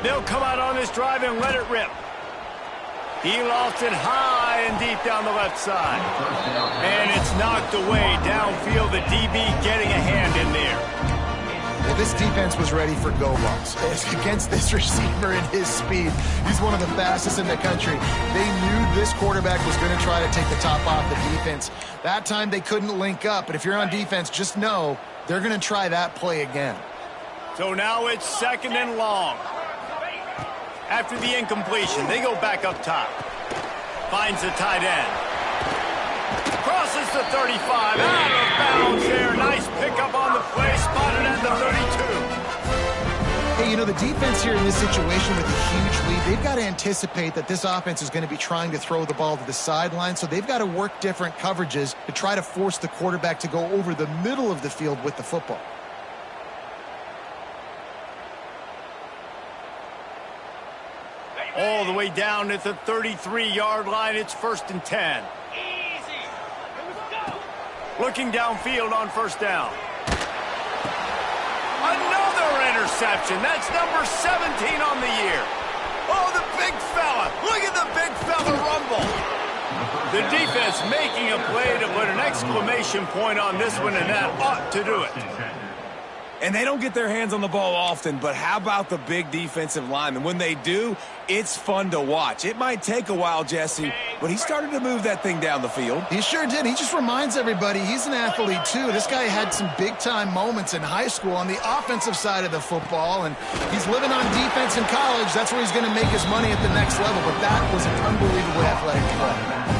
They'll come out on this drive and let it rip. He lost it high and deep down the left side. And it's knocked away downfield. The DB getting a hand in there. Well, this defense was ready for go balls. Against this receiver and his speed, he's one of the fastest in the country. They knew this quarterback was going to try to take the top off the defense. That time they couldn't link up, but if you're on defense, just know they're going to try that play again. So now it's 2nd and long. After the incompletion, they go back up top. Finds the tight end. Crosses the 35. Out of bounds there. Nice pickup on the play. Spotted at the 32. Hey, you know, the defense here in this situation with a huge lead, they've got to anticipate that this offense is going to be trying to throw the ball to the sideline, so they've got to work different coverages to try to force the quarterback to go over the middle of the field with the football. All the way down at the 33-yard line. It's 1st and 10. Easy. Go. Looking downfield on 1st down. Another interception. That's number 17 on the year. Oh, the big fella. Look at the big fella rumble. The defense making a play to put an exclamation point on this one, and that ought to do it. And they don't get their hands on the ball often, but how about the big defensive linemen? When they do, it's fun to watch. It might take a while, Jesse, but he started to move that thing down the field. He sure did. He just reminds everybody he's an athlete, too. This guy had some big-time moments in high school on the offensive side of the football, and he's living on defense in college. That's where he's going to make his money at the next level, but that was an unbelievably athletic play.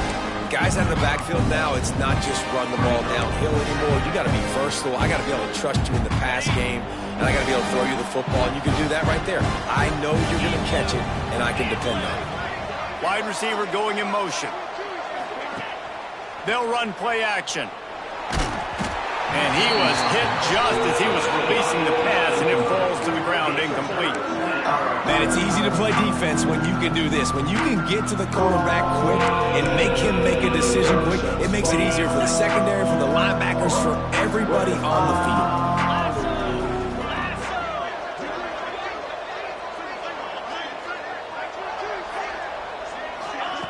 Guys out of the backfield now, it's not just run the ball downhill anymore. You got to be versatile. I got to be able to trust you in the pass game, and I got to be able to throw you the football, and you can do that right there. I know you're going to catch it, and I can depend on it. Wide receiver going in motion. They'll run play action. And he was hit just as he was releasing the pass, and it falls to the ground incomplete. Man, it's easy to play defense when you can do this. When you can get to the quarterback quick and make him make a decision quick, it makes it easier for the secondary, for the linebackers, for everybody on the field.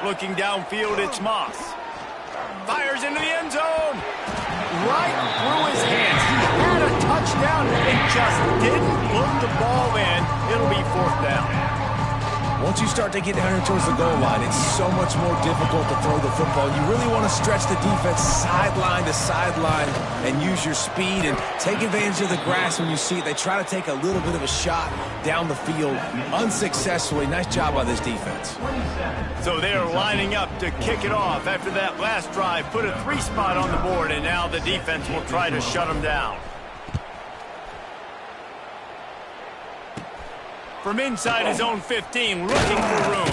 Looking downfield, it's Moss. Fires into the end zone. Right through his hands. He had a touchdown and just didn't put the ball in. It'll be 4th down. Once you start to get down here towards the goal line, it's so much more difficult to throw the football. You really want to stretch the defense sideline to sideline and use your speed and take advantage of the grass when you see it. They try to take a little bit of a shot down the field unsuccessfully. Nice job by this defense. So they're lining up to kick it off after that last drive. Put a 3 spot on the board, and now the defense will try to shut them down. From inside his own 15, looking for room.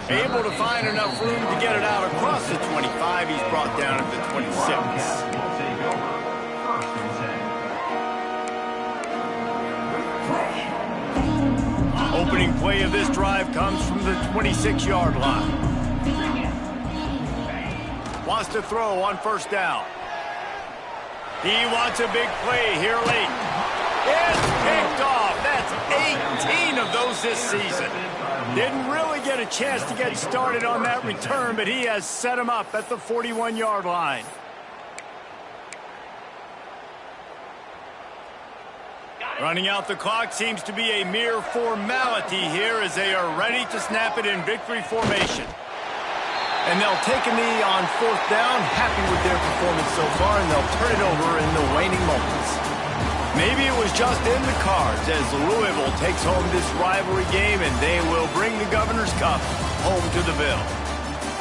Able to find enough room to get it out across the 25. He's brought down at the 26. Opening play of this drive comes from the 26-yard line. Wants to throw on 1st down. He wants a big play here late. It's picked off. That's 18 of those this season. Didn't really get get a chance to get started on that return, but he has set him up at the 41-yard line. Running out the clock seems to be a mere formality here as they are ready to snap it in victory formation. And they'll take a knee on 4th down, happy with their performance so far, and they'll turn it over in the waning moments. Maybe it was just in the cards as Louisville takes home this rivalry game, and they will bring the Governor's Cup home to the Ville.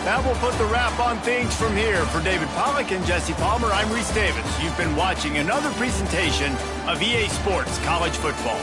That will put the wrap on things from here. For David Pollack and Jesse Palmer, I'm Reese Davis. You've been watching another presentation of EA Sports College Football.